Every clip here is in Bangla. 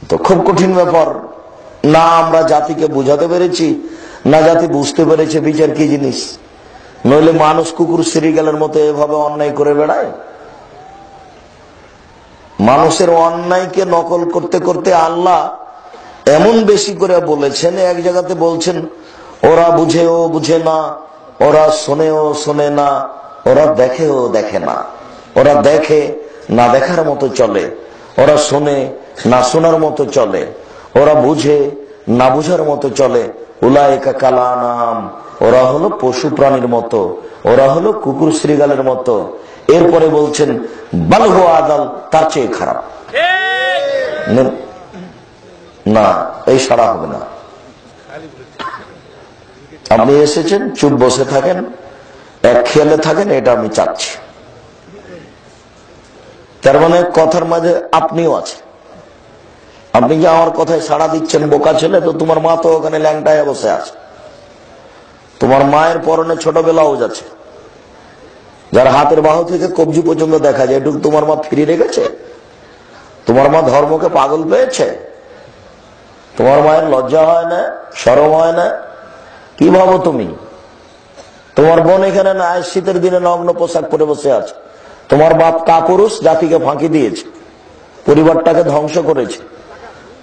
তো খুব কঠিন ব্যাপার। না আমরা জাতিকে বুঝাতে পেরেছি, না জাতি বুঝতে পেরেছে বিচার কি জিনিস। নইলে মানুষ কুকুর সিরিগালের মতো এভাবে অন্যায় করে বেড়ায়। মানুষের অন্যায়কে নকল করতে করতে আল্লাহ এমন বেশি করে বলেছেন, এক জায়গাতে বলছেন ওরা বুঝেও বুঝে না, ওরা শোনেও শোনে না, ওরা দেখেও দেখে না। ওরা দেখে না দেখার মতো চলে, ওরা শোনে না শোনার মতো চলে, ওরা বুঝে না বুঝার মতো চলে। উলাইকা কাল আনাম, ওরা হলো পশু প্রাণীর মতো, ওরা হলো কুকুর শ্রীগালের মতো। এরপরে বলছেন বাল হুয়া আদাল, তার চেয়ে খারাপ। না, এই সারা হবে না। আপনি এসেছেন, চুপ বসে থাকেন, এক খেয়ালে থাকেন, এটা আমি চাচ্ছি। তার মানে কথার মাঝে আপনিও আছেন। আপনি যে আমার কথায় সাড়া দিচ্ছেন বোকা ছেলে, তো তোমার মা তো ওখানে ল্যাংটায় বসে আছে। তোমার মায়ের পরনে ছোট ব্লাউজ আছে, যার হাতের বাহু থেকে কবজি পর্যন্ত দেখা যায়, এটুকু তোমার মা ফিরিয়ে রেখেছে? তোমার মা ধর্মকে পাগল পেয়েছে? তোমার মায়ের লজ্জা হয় না, শরম হয় না? কি ভাবো তুমি? তোমার বোন এখানে না শীতের দিনে নগ্ন পোশাক পরে বসে আছে। তোমার বাপ কাপুরুষ, জাতিকে ফাঁকি দিয়েছে, পরিবারটাকে ধ্বংস করেছে।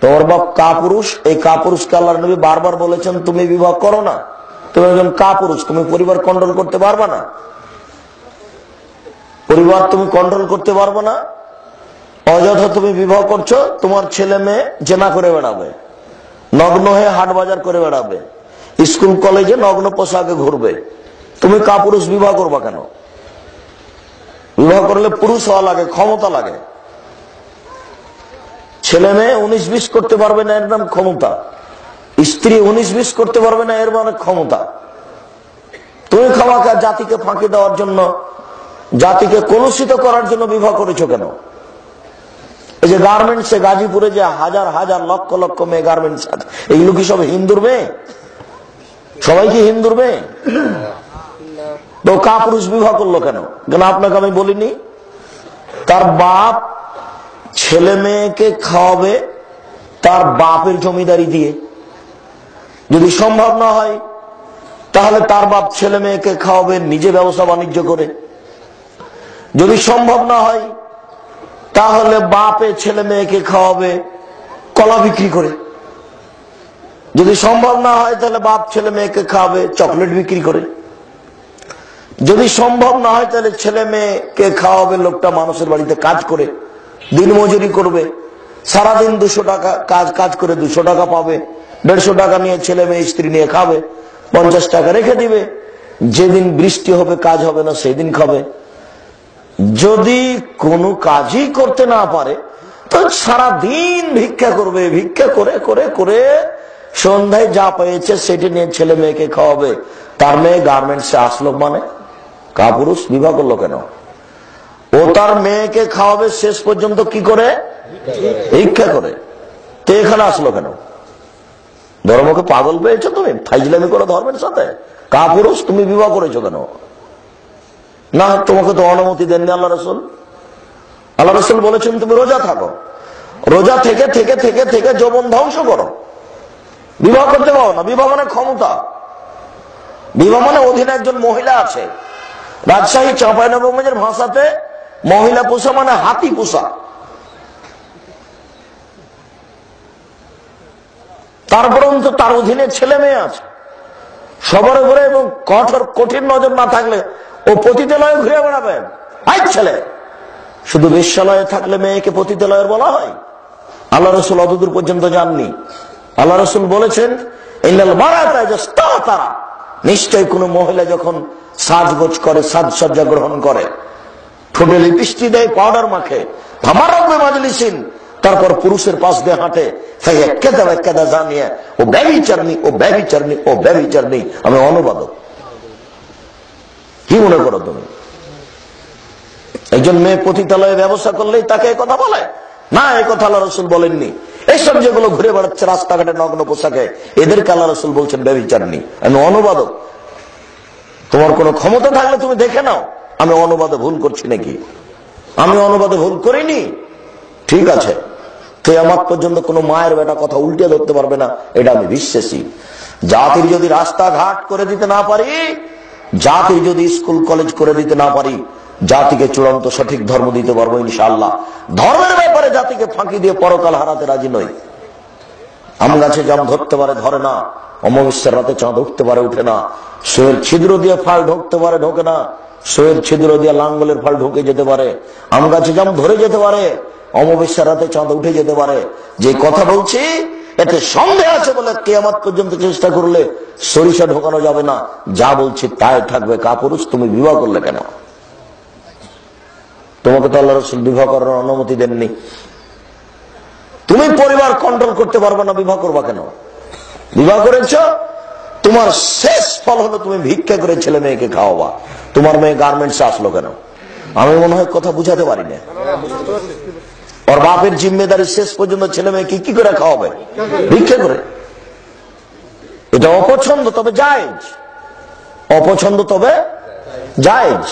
তোমার বাপ কাপুরুষ, এই কাপুরুষকে আল্লাহর নবী বারবার বলেছেন তুমি বিবাহ করো না। তুমি একজন কাপুরুষ, তুমি পরিবার কন্ট্রোল করতে পারবে না। পরিবার তুমি কন্ট্রোল করতে পারবে না, অযথা তুমি বিবাহ করছো। তোমার ছেলে মেয়ে জেনা করে বেড়াবে, নগ্ন হয়ে হাট বাজার করে বেড়াবে, স্কুল কলেজে নগ্ন পোশাকে ঘুরবে। তুমি কাপুরুষ বিবাহ করবা কেন? বিবাহ করলে পুরুষ হওয়া লাগে, ক্ষমতা লাগে। ছেলে মেয়ে 19-20 করতে পারবে না, এর নাম ক্ষমতা। স্ত্রী 19-20 করতে পারবে না, এর মানে ক্ষমতা। তুমি খামাখা জাতিকে ফাঁকি দেওয়ার জন্য, জাতিকে কলুষিত করার জন্য বিবাহ করেছো কেন? এই যে গার্মেন্টসে গাজীপুরে যে হাজার হাজার লক্ষ লক্ষ মেয়ে গার্মেন্টস আছে, এগুলো কি সব হিন্দুর মেয়ে? সবাই কি হিন্দুর মেয়ে? তো কাপুরুষ বিবাহ করলো কেন? কেন আপনাকে আমি বলিনি? তার বাপ ছেলে মেয়েকে খাওয়াবে তার বাপের জমিদারি দিয়ে। যদি সম্ভব না হয় তাহলে তার বাপ ছেলে মেয়েকে খাওয়াবে নিজে ব্যবসা বাণিজ্য করে। যদি সম্ভব না হয় তাহলে বাপে ছেলে মেয়েকে খাওয়াবে কলা বিক্রি করে। যদি সম্ভব না হয় তাহলে বাপ ছেলে মেয়েকে খাওয়াবে চকলেট বিক্রি করে। যদি সম্ভব না হয় তাহলে ছেলে মেয়েকে খাওয়াবে লোকটা মানুষের বাড়িতে কাজ করে, দিনমজুরি করবে, সারাদিন 200 টাকা কাজ করে 200 টাকা পাবে, 150 টাকা নিয়ে ছেলে মেয়ে স্ত্রী নিয়ে খাবে, 50 টাকা রেখে দিবে, যেদিন বৃষ্টি হবে কাজ হবে না সেই দিন খাবে। যদি কোনো কাজই করতে না পারে তো সারাদিন ভিক্ষা করবে, ভিক্ষা করে করে করে সন্ধ্যায় যা পেয়েছে সেটা নিয়ে ছেলে মেয়েকে খাওয়াবে। তার মেয়ে গার্মেন্টসে আসলো মানে কাপুরুষ বিবাহ করলো কেন? ও তার মেয়েকে খাওয়াবে শেষ পর্যন্ত কি করে? ভিক্ষা করে। তো এখানে আসলো কেন? ধর্মকে পাগল পেয়েছো তুমি? ফাইজলামি করো ধর্মের সাথে? কাপুরুষ তুমি বিবাহ করেছো কেন? না, তোমাকে তো অনুমতি দেননি আল্লাহ রসুল। আল্লাহ রসুল বলেছেন তুমি রোজা থাকো, রোজা থেকে থেকে থেকে থেকে যৌবন ধ্বংস করো, বিবাহ করতে পারো না। বিবাহ মানে ক্ষমতা, বিবাহ মানে অধীনে একজন মহিলা আছে। রাজশাহী চাঁপাইনবাবগঞ্জের ভাষাতে মহিলা পোষা মানে হাতি পোষা। তারপর তার অধীনে ছেলে মেয়ে আছে সবার উপরে, এবং কঠিন নজর না থাকলে ও পতিতালয়ে ঘুরে বেড়াবে। আই ছেলে, শুধু বেশ্যালয়ে থাকলে মেয়েকে পতিতালয়ের বলা হয়? আল্লাহ রসুল অতদূর পর্যন্ত যাননি। আল্লাহ রসুল বলেছেন নিশ্চয় কোন মহিলা যখন সাজগোজ করে, সাজসজ্জা গ্রহণ করে, ঠোঁটে লিপস্টিক দেয়, পাউডার মাখে, তারপর পুরুষের পাশ দিয়ে হাঁটে, জানিয়ে ও ব্যভিচারণী, ও ব্যভিচারণী, ও ব্যভিচারণী। আমি অনুবাদক। কি মনে করো তুমি? একজন মেয়ে পতিতালয়ে ব্যবসা করলেই তাকে কথা বলে না? এই কথা আল্লাহ রসুল বলেননি। এইসব যেগুলো ঘুরে বেড়াচ্ছে রাস্তাঘাটে নগ্ন পোশাকে, এদেরকে আল্লাহ রসুল বলছেন ব্যভিচারণী। আমি অনুবাদক। তোমার কোনো ক্ষমতা থাকলে তুমি দেখে নাও আমি অনুবাদে ভুল করছি নাকি। আমি অনুবাদে ভুল করিনি, ঠিক আছে, কিয়ামত পর্যন্ত কোনো মায়ের বেটা কথা উল্টে ধরতে পারবে না, এটা আমি বিশ্বাসী। জাতির যদি রাস্তাঘাট করে দিতে না পারি, জাতির যদি স্কুল কলেজ করে দিতে না পারি, জাতিকে চূড়ান্ত সঠিক ধর্ম দিতে পারবো ইনশাআল্লাহ। ধর্মের ব্যাপারে জাতিকে ফাঁকি দিয়ে পরকাল হারাতে রাজি নই। আম গাছে জাম ধরতে পারে, ধরে না। অমাবস্যার রাতে চাঁদ উঠতে পারে, উঠে না। শোয়ের ছিদ্র দিয়ে ফাল ঢুকতে পারে, ঢোকে না। শোয়ের ছিদ্র দিয়ে লাঙ্গলের ফাল ঢুকে যেতে পারে। আম গাছে জাম ধরে যেতে পারে, অমাবস্যার রাতে চাঁদ উঠে যেতে পারে। যে কথা বলছি এতে সন্দেহ আছে বলে কিয়ামত পর্যন্ত চেষ্টা করলে সরিষা ঢোকানো যাবে না। যা বলছি তাই থাকবে। কাপুরুষ, তুমি বিবাহ করলে কেন? তোমাকে তো আল্লাহ রাসূল বিবাহ করার অনুমতি দেননি। তুমি পরিবার কন্ট্রোল করতে পারবে না, বিবাহ করবা কেন? বিবাহ করেছ, তোমার শেষ ফল হলো তুমি ভিক্ষা করে ছেলে মেয়েকে খাওয়াবা। তোমার মেয়ে গার্মেন্টসে আসলো কেন? আমি মনে হয় কথা বুঝাতে পারি না। ওর বাপের জিম্মেদারি শেষ পর্যন্ত ছেলে মেয়েকে কি করে খাওয়াবে? ভিক্ষা করে। এটা অপছন্দ, তবে জায়েজ। অপছন্দ তবে জায়েজ।